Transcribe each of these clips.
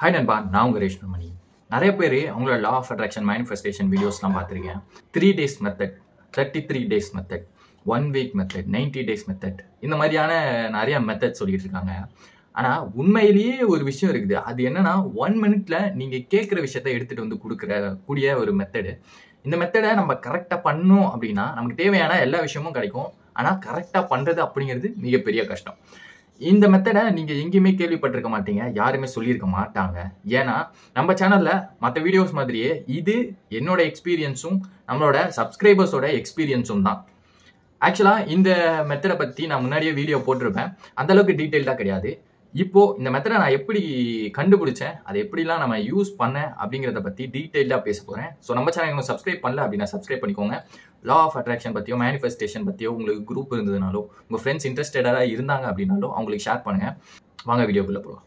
Hi நண்பா, நான் உங்கள் ரேஷ்மணி. நிறைய பேர் அவங்களோட லா ஆஃப் அட்ராக்ஷன் மேனிஃபெஸ்டேஷன் வீடியோஸ்லாம் பார்த்துருக்கேன். 3 days method, 33 days method, 1 week method, 90 days method, இந்த மாதிரியான நிறைய மெத்தட் சொல்லிட்டு இருக்காங்க. ஆனால் உண்மையிலேயே ஒரு விஷயம் இருக்குது. அது என்னன்னா 1 minute நீங்கள் கேட்குற விஷயத்த எடுத்துகிட்டு வந்து கூடிய ஒரு மெத்தடு. இந்த மெத்தடை நம்ம கரெக்டாக பண்ணோம் அப்படின்னா நமக்கு தேவையான எல்லா விஷயமும் கிடைக்கும். ஆனால் கரெக்டாக பண்ணுறது அப்படிங்கிறது மிகப்பெரிய கஷ்டம். இந்த மெத்தடை நீங்கள் எங்கேயுமே கேள்விப்பட்டிருக்க மாட்டீங்க, யாருமே சொல்லியிருக்க மாட்டாங்க. ஏன்னா நம்ம சேனலில் மற்ற வீடியோஸ் மாதிரியே இது என்னோட எக்ஸ்பீரியன்ஸும் நம்மளோட சப்ஸ்கிரைபர்ஸோட எக்ஸ்பீரியன்ஸும் தான். ஆக்சுவலாக இந்த மெத்தடை பற்றி நான் முன்னாடியே வீடியோ போட்டிருப்பேன். அந்தளவுக்கு டீட்டெயில்டாக கிடையாது. இப்போது இந்த மெத்தடை நான் எப்படி கண்டுபிடிச்சேன், அதை எப்படிலாம் நம்ம யூஸ் பண்ணேன் அப்படிங்கிறத பற்றி டீட்டெயிலாக பேச போகிறேன். ஸோ நம்ம சேனல் சப்ஸ்கிரைப் பண்ணல அப்படின்னா சப்ஸ்கிரைப் பண்ணிக்கோங்க. லா ஆஃப் அட்ராக்ஷன் பற்றியோ மேனிஃபெஸ்டேஷன் பற்றியோ உங்களுக்கு குரூப் இருந்ததுனாலோ உங்கள் ஃப்ரெண்ட்ஸ் இன்ட்ரெஸ்டடாக இருந்தாங்க அப்படின்னாலோ அவங்களுக்கு ஷேர் பண்ணுங்கள். வாங்க வீடியோக்குள்ளே போகலாம்.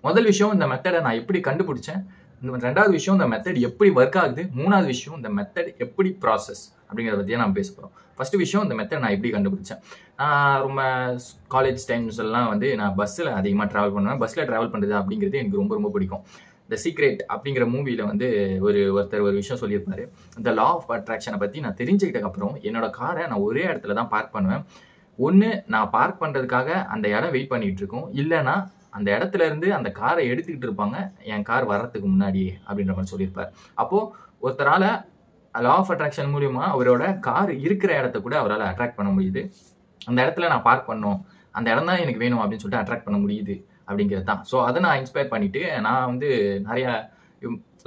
முதல் விஷயம், இந்த மெத்தடை நான் எப்படி கண்டுபிடிச்சேன். ரெண்டாவது விஷயம், இந்த மெத்தட் எப்படி ஒர்க் ஆகுது. மூணாவது விஷயம், இந்த மெத்தட் எப்படி ப்ராசஸ் அப்படிங்கிறத பற்றியே நான் பேச போகிறோம். ஃபர்ஸ்ட் விஷயம், இந்த மெத்தட் நான் எப்படி கண்டுபிடிச்சேன். ரொம்ப காலேஜ் டைம்ஸ் எல்லாம் நான் பஸ்ஸில் அதிகமாக ட்ராவல் பண்ணுவேன். பஸ்ஸில் ட்ராவல் பண்ணுறது அப்படிங்கிறது எனக்கு ரொம்ப ரொம்ப பிடிக்கும். த சீக்ரெட் அப்படிங்கிற மூவியில் ஒருத்தர் ஒரு விஷயம் சொல்லியிருப்பாரு. இந்த லா ஆஃப் அட்ராக்ஷனை பற்றி நான் தெரிஞ்சுக்கிட்டதுக்கப்புறம் என்னோட காரை நான் ஒரே இடத்துல தான் பார்க் பண்ணுவேன். ஒன்று நான் பார்க் பண்ணுறதுக்காக அந்த இடம் வெயிட் பண்ணிகிட்டு இருக்கோம், இல்லைன்னா அந்த இடத்துல இருந்து அந்த காரை எடுத்துக்கிட்டு இருப்பாங்க என் கார் வர்றதுக்கு முன்னாடியே அப்படின்ற மாதிரி சொல்லியிருப்பார். அப்போது ஒருத்தரால் லா ஆஃப் அட்ராக்ஷன் மூலியமா அவரோட கார் இருக்கிற இடத்த கூட அவரால் அட்ராக்ட் பண்ண முடியுது. அந்த இடத்துல நான் பார்க் பண்ணோம், அந்த இடம் தான் எனக்கு வேணும் அப்படின்னு சொல்லிட்டு அட்ராக்ட் பண்ண முடியுது அப்படிங்கிறது தான். ஸோ அதை நான் இன்ஸ்பயர் பண்ணிவிட்டு நான் நிறையா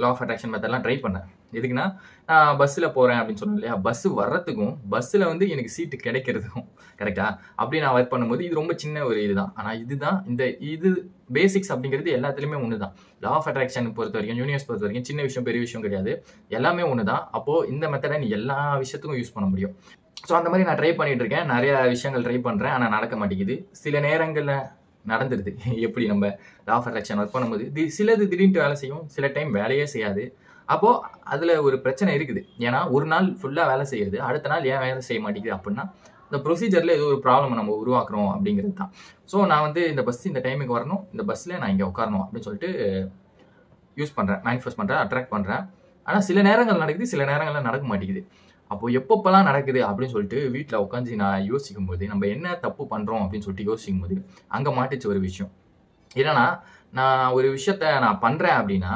லா ஆஃப் அட்ராக்ஷன் மெத்தட்லாம் ட்ரை பண்ணேன். எதுக்குன்னா, நான் பஸ்ஸில் போகிறேன் அப்படின்னு சொன்னேன் இல்லையா, பஸ்ஸு வர்றதுக்கும் பஸ்ஸில் எனக்கு சீட்டு கிடைக்கிறதுக்கும் கரெக்டாக அப்படி நான் ஒர்க் பண்ணும்போது இது ரொம்ப சின்ன ஒரு இதுதான். ஆனால் இதுதான் இது பேசிக்ஸ் அப்படிங்கிறது எல்லாத்துலேயுமே ஒன்று தான். லா ஆஃப் அட்ராக்ஷன் பொறுத்த வரைக்கும், யூனிவர்ஸ் பொறுத்த வரைக்கும் சின்ன விஷயம் பெரிய விஷயம் கிடையாது, எல்லாமே ஒன்று தான். அப்போது இந்த மெத்தடை நீ எல்லா விஷயத்துக்கும் யூஸ் பண்ண முடியும். ஸோ அந்த மாதிரி நான் ட்ரை பண்ணிகிட்டு இருக்கேன். நிறைய விஷயங்கள் ட்ரை பண்ணுறேன், ஆனால் நடக்க மாட்டேங்குது. சில நேரங்களில் நடந்துடுது. எப்படி நம்ம லா ஆஃப் அட்ராக்ஷன் ஒர்க் பண்ணும்போது சிலது திடீர்னு வேலை செய்யும், சில டைம் வேலையே செய்யாது. அப்போது அதில் ஒரு பிரச்சனை இருக்குது. ஏன்னா ஒரு நாள் ஃபுல்லாக வேலை செய்கிறது, அடுத்த நாள் ஏன் வேலை செய்ய மாட்டேங்குது அப்படின்னா இந்த ப்ரொசீஜரில் ஏதோ ஒரு ப்ராப்ளம் நம்ம உருவாக்குறோம் அப்படிங்கிறது தான். ஸோ நான் இந்த பஸ் இந்த டைமுக்கு வரணும், இந்த பஸ்ஸில் நான் இங்கே உட்காரணும் அப்படின்னு சொல்லிட்டு யூஸ் பண்ணுறேன், மேனிஃபெஸ்ட் பண்ணுறேன், அட்ராக்ட் பண்ணுறேன். ஆனால் சில நேரங்கள் நடக்குது, சில நேரங்களில் நடக்க மாட்டேங்குது. அப்போது எப்பப்பெல்லாம் நடக்குது அப்படின்னு சொல்லிட்டு வீட்டில் உட்காந்து நான் யோசிக்கும் போது, நம்ம என்ன தப்பு பண்ணுறோம் அப்படின்னு சொல்லிட்டு யோசிக்கும் போது அங்கே மாட்டிச்சு ஒரு விஷயம். என்னன்னா, நான் ஒரு விஷயத்த நான் பண்ணுறேன் அப்படின்னா,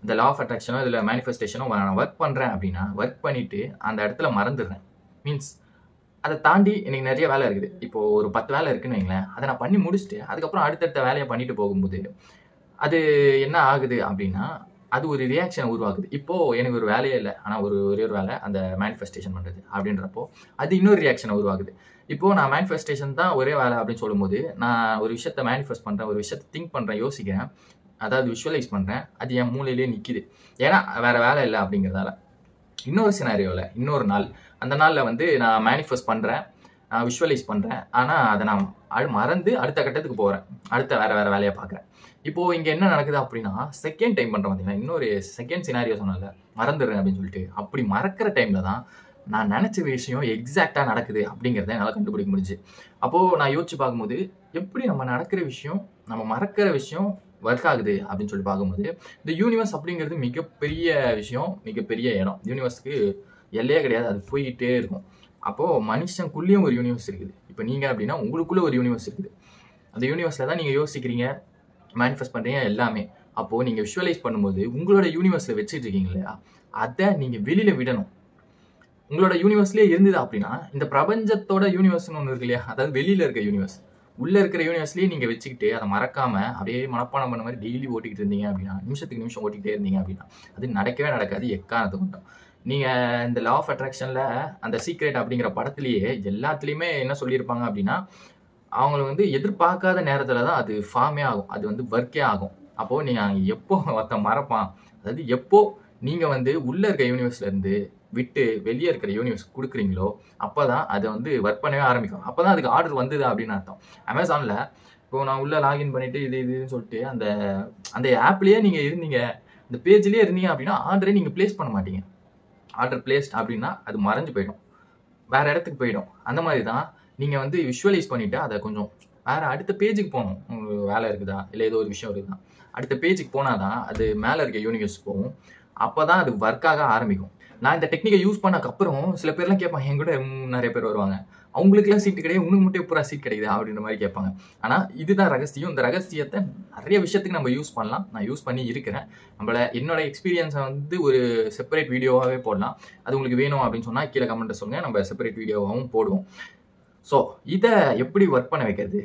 இந்த லா ஆஃப் அட்ராக்ஷனோ இதில் மேனிஃபெஸ்டேஷனோ நான் ஒர்க் பண்ணுறேன் அப்படின்னா, ஒர்க் பண்ணிவிட்டு அந்த இடத்துல மறந்துடுறேன். மீன்ஸ் அதை தாண்டி எனக்கு நிறைய வேலை இருக்குது. இப்போது ஒரு 10 வேலை இருக்குன்னு வைங்களேன், அதை நான் பண்ணி முடிச்சுட்டு அதுக்கப்புறம் அடுத்தடுத்த வேலையை பண்ணிட்டு போகும்போது அது என்ன ஆகுது அப்படின்னா, அது ஒரு ரியாக்ஷனை உருவாக்குது. இப்போது எனக்கு ஒரு வேலையே இல்லை, ஆனால் ஒரே ஒரு வேலை அந்த மேனிஃபெஸ்டேஷன் பண்ணுறது அப்படின்றப்போ அது இன்னொரு ரியாக்ஷனை உருவாக்குது. இப்போது நான் மேனிஃபெஸ்டேஷன் தான் ஒரே வேலை அப்படின்னு சொல்லும்போது, நான் ஒரு விஷயத்தை மேனிஃபெஸ்ட் பண்ணுறேன், ஒரு விஷயத்தை திங்க் பண்ணுறேன், யோசிக்கிறேன், அதாவது விஷுவலைஸ் பண்ணுறேன், அது என் மூளையிலே நிற்கிது. ஏன்னா வேறு வேலை இல்லை அப்படிங்கிறதால. இன்னொரு சினாரியோவில் இன்னொரு நாள், அந்த நாளில் நான் மேனிஃபெஸ்ட் பண்ணுறேன், நான் விஷுவலைஸ் பண்ணுறேன், ஆனால் அதை நான் மறந்து அடுத்த கட்டத்துக்கு போகிறேன், அடுத்த வேறு வேலையை பார்க்குறேன். இப்போது இங்கே என்ன நடக்குது அப்படின்னா, செகண்ட் டைம் பண்ணுறேன் பார்த்தீங்கன்னா, இன்னொரு செகண்ட் சினாரியோ சொன்னால மறந்துடுறேன் அப்படின்னு சொல்லிட்டு, அப்படி மறக்கிற டைமில் தான் நான் நினச்ச விஷயம் எக்ஸாக்டாக நடக்குது அப்படிங்கிறத என்னால் கண்டுபிடிக்க முடிஞ்சு. அப்போது நான் யோசிச்சு பார்க்கும்போது, எப்படி நம்ம நடக்கிற விஷயம், நம்ம மறக்கிற விஷயம் ஒர்க் ஆகுது அப்படின்னு சொல்லி பார்க்கும்போது, இந்த யூனிவர்ஸ் அப்படிங்கிறது மிகப்பெரிய விஷயம், மிகப்பெரிய இடம். யூனிவர்ஸுக்கு எல்லையே கிடையாது, அது போய்கிட்டே இருக்கும். அப்போது மனுஷனுக்குள்ளேயும் ஒரு யூனிவர்ஸ் இருக்குது. இப்போ நீங்கள் அப்படின்னா உங்களுக்குள்ளே ஒரு யூனிவர்ஸ் இருக்குது. அந்த யூனிவர்ஸில் தான் நீங்கள் யோசிக்கிறீங்க, மேனிஃபெஸ்ட் பண்ணுறீங்க எல்லாமே. அப்போது நீங்கள் விஷுவலைஸ் பண்ணும்போது உங்களோட யூனிவர்ஸில் வச்சுட்டு இருக்கீங்க இல்லையா, அதை நீங்கள் வெளியில் விடணும். உங்களோட யூனிவர்ஸ்லேயே இருந்தது அப்படின்னா, இந்த பிரபஞ்சத்தோட யூனிவர்ஸ்னு ஒன்று இருக்கு இல்லையா, அதாவது வெளியில் இருக்க யூனிவர்ஸ், உள்ளே இருக்கிற யூனிவர்ஸ்லேயே நீங்கள் வச்சுக்கிட்டு அதை மறக்காமல் அப்படியே மனப்பாடம் பண்ண மாதிரி டெய்லி ஓட்டிக்கிட்டு இருந்தீங்க அப்படின்னா, நிமிஷத்துக்கு நிமிஷம் ஓட்டிக்கிட்டே இருந்தீங்க அப்படின்னா அது நடக்கவே நடக்காது, எக்காரணத்துக்கு மட்டும். நீங்கள் இந்த லா ஆஃப் அட்ராக்ஷனில் அந்த சீக்ரெட் அப்படிங்கிற படத்துலேயே எல்லாத்துலேயுமே என்ன சொல்லியிருப்பாங்க அப்படின்னா, அவங்களை எதிர்பார்க்காத நேரத்தில் தான் அது ஃபார்மே ஆகும், அது ஒர்க்கே ஆகும். அப்போது நீங்கள் எப்போ ஒருத்தன் மறப்பான், அதாவது எப்போ நீங்கள் உள்ளே இருக்க யூனிவர்ஸ்லேருந்து விட்டு வெளியே இருக்கிற யூனிவர்ஸ் கொடுக்குறீங்களோ அப்போ தான் அதை ஒர்க் பண்ணவே ஆரம்பிக்கும். அப்போ தான் அதுக்கு ஆர்டர் வந்தது அப்படின்னு அர்த்தம். அமேசானில் இப்போது நான் உள்ளே லாகின் பண்ணிவிட்டு இதுன்னு சொல்லிட்டு அந்த ஆப்லேயே நீங்கள் இருந்தீங்க, இந்த பேஜ்லேயே இருந்தீங்க அப்படின்னா ஆர்டரே நீங்கள் ப்ளேஸ் பண்ண மாட்டீங்க. ஆர்டர் பிளேஸ்ட் அப்படின்னா அது மறைஞ்சு போயிடும், வேற இடத்துக்கு போயிடும். அந்த மாதிரி தான் நீங்கள் வந்து விஷுவலைஸ் பண்ணிவிட்டு அதை கொஞ்சம் வேற அடுத்த பேஜுக்கு போகணும். உங்களுக்கு வேலை இருக்குதா இல்லை ஏதோ ஒரு விஷயம் இருக்குதா, அடுத்த பேஜுக்கு போனால் தான் அது மேலே இருக்க யூனிவர்ஸ் போகும். அப்போ தான் அது ஒர்க்காக ஆரம்பிக்கும். நான் இந்த டெக்னிக்கை யூஸ் பண்ணக்கப்புறம் சில பேர்லாம் கேட்பாங்க, என் கூட நிறைய பேர் வருவாங்க, அவங்களுக்குலாம் சீட்டு கிடையாது, உனக்கு மட்டும் எப்போ சீட் கிடைக்குது அப்படின்ற மாதிரி கேட்பாங்க. ஆனால் இதுதான் ரகசியம். இந்த ரகசியத்தை நிறைய விஷயத்துக்கு நம்ம யூஸ் பண்ணலாம். நான் யூஸ் பண்ணி இருக்கிறேன். என்னோட எக்ஸ்பீரியன்ஸை வந்து ஒரு செப்பரேட் வீடியோவாகவே போடலாம். அது உங்களுக்கு வேணும் அப்படின்னு சொன்னால் கீழே கமெண்ட்டை சொல்லுங்கள், நம்ம செப்பரேட் வீடியோவாகவும் போடுவோம். ஸோ இதை எப்படி ஒர்க் பண்ண வைக்கிறது,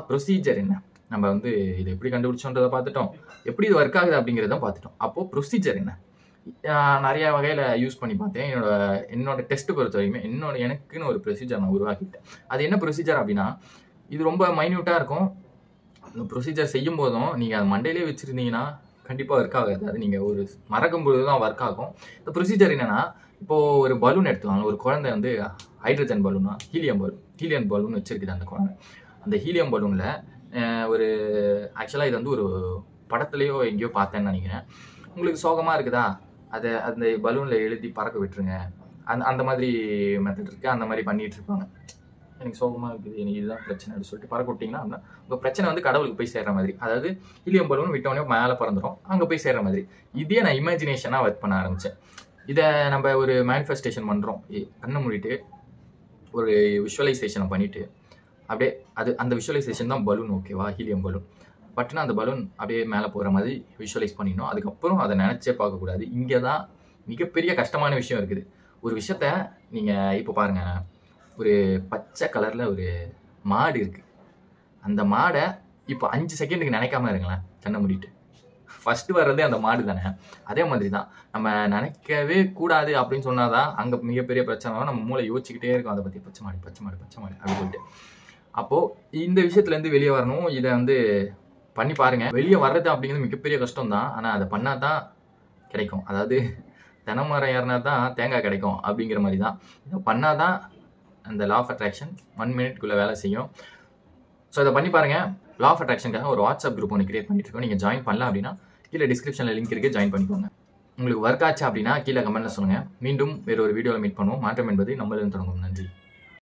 ப்ரொசீஜர் என்ன, நம்ம வந்து இதை எப்படி கண்டுபிடிச்சோன்றதை பார்த்துட்டோம், எப்படி இது ஒர்க் ஆகுது அப்படிங்கிறத பார்த்துட்டோம். அப்போது ப்ரொசீஜர் என்ன, நிறைய வகையில் யூஸ் பண்ணி பார்த்தேன். என்னோட டெஸ்ட் பொறுத்த வரைக்கும் எனக்குன்னு ஒரு ப்ரொசீஜர் நான் உருவாக்கிட்டேன். அது என்ன ப்ரொசீஜர் அப்படின்னா, இது ரொம்ப மைன்யூட்டாக இருக்கும். இந்த ப்ரொசீஜர் செய்யும் போதும் நீங்கள் அது மண்டையிலே வச்சுருந்தீங்கன்னா கண்டிப்பாக ஒர்க் ஆகாது. அது நீங்கள் ஒரு மறக்கும்போது தான் ஒர்க் ஆகும். இந்த ப்ரொசீஜர் என்னென்னா, இப்போது ஒரு பலூன் எடுத்துவாங்க. ஒரு குழந்தை வந்து ஹைட்ரஜன் பலூனா ஹீலியம் பலூன் வச்சுருக்குது அந்த குழந்தை. அந்த ஹீலியம் பலூனில் ஒரு ஆக்சுவலாக இது வந்து ஒரு படத்துலேயோ எங்கேயோ பார்த்தேன்னு நினைக்கிறேன். உங்களுக்கு சோகமாக இருக்குதா, அதை அந்த பலூனில் எழுதி பறக்க விட்டுருங்க. அந்த மாதிரி மெத்தட் இருக்குது. அந்த மாதிரி பண்ணிகிட்டு இருப்பாங்க. எனக்கு சோகமாக இருக்குது, எனக்கு இதுதான் பிரச்சனை அப்படின்னு சொல்லிட்டு பறக்க விட்டிங்கன்னா உங்கள் பிரச்சனை வந்து கடவுளுக்கு போய் சேர்ற மாதிரி. அதாவது ஹீலியம் பலூன் விட்டோடனே மேலே பறந்துடும், அங்கே போய் சேர்ற மாதிரி. இதே நான் இமேஜினேஷனாக ஒர்க் பண்ண ஆரம்பித்தேன். இதை நம்ம ஒரு மேனிஃபெஸ்டேஷன் பண்ணுறோம். கண்ணை மூடிட்டு ஒரு விஷுவலைசேஷனை பண்ணிவிட்டு அப்படியே அந்த விஷுவலைசேஷன் தான் பலூன், ஓகேவா, ஹீலியம் பலூன். பட்னா அந்த பலூன் அப்படியே மேலே போகிற மாதிரி விஷுவலைஸ் பண்ணிடணும். அதுக்கப்புறம் அதை நினச்சே பார்க்கக்கூடாது. இங்கே தான் மிகப்பெரிய கஷ்டமான விஷயம் இருக்குது. ஒரு விஷயத்த நீங்கள் இப்போ பாருங்கள், ஒரு பச்சை கலரில் ஒரு மாடு இருக்குது. அந்த மாடை இப்போ 5 செகண்டுக்கு நினைக்காம இருங்களேன், கண்ணை மூடிட்டு. ஃபஸ்ட்டு வர்றதே அந்த மாடு தானே. அதே மாதிரி தான் நம்ம நினைக்கவே கூடாது அப்படின்னு சொன்னால் தான் அங்கே மிகப்பெரிய பிரச்சனை வரும். நம்ம மூளை யோசிச்சுக்கிட்டே இருக்கும் அதை பற்றி, பச்சை மாடு அப்படின்னு சொல்லிட்டு. அப்போது இந்த விஷயத்துலேருந்து வெளியே வரணும். இதை வந்து பண்ணி பாருங்கள். வெளியே வர்றது அப்படிங்கிறது மிகப்பெரிய கஷ்டம் தான். ஆனால் அதை பண்ணால் தான் கிடைக்கும். அதாவது தென்னைமரம் ஏறினா தான் தேங்காய் கிடைக்கும் அப்படிங்கிற மாதிரி தான். இதை பண்ணால் தான் அந்த லா ஆஃப் அட்ராக்ஷன் 1 மினிட்குள்ளே வேலை செய்யும். ஸோ இதை பண்ணி பாருங்கள். லா ஆஃப் அட்ராக்ஷனுக்காக ஒரு வாட்ஸ்அப் குரூப் ஒன்று கிரியேட் பண்ணிட்டு இருக்கோம். நீங்கள் ஜாயின் பண்ணலாம் அப்படின்னா கீழே டிஸ்கிரிப்ஷனில் லிங்க் இருக்குது, ஜாயின் பண்ணிக்கோங்க. உங்களுக்கு ஒர்க் ஆச்சு அப்படின்னா கீழே கமெண்ட்டில் சொல்லுங்கள். மீண்டும் வேறு ஒரு வீடியோவில் மீட் பண்ணுவோம். மாற்றம் என்பது நம்மளிடம் தொடங்கும். நன்றி.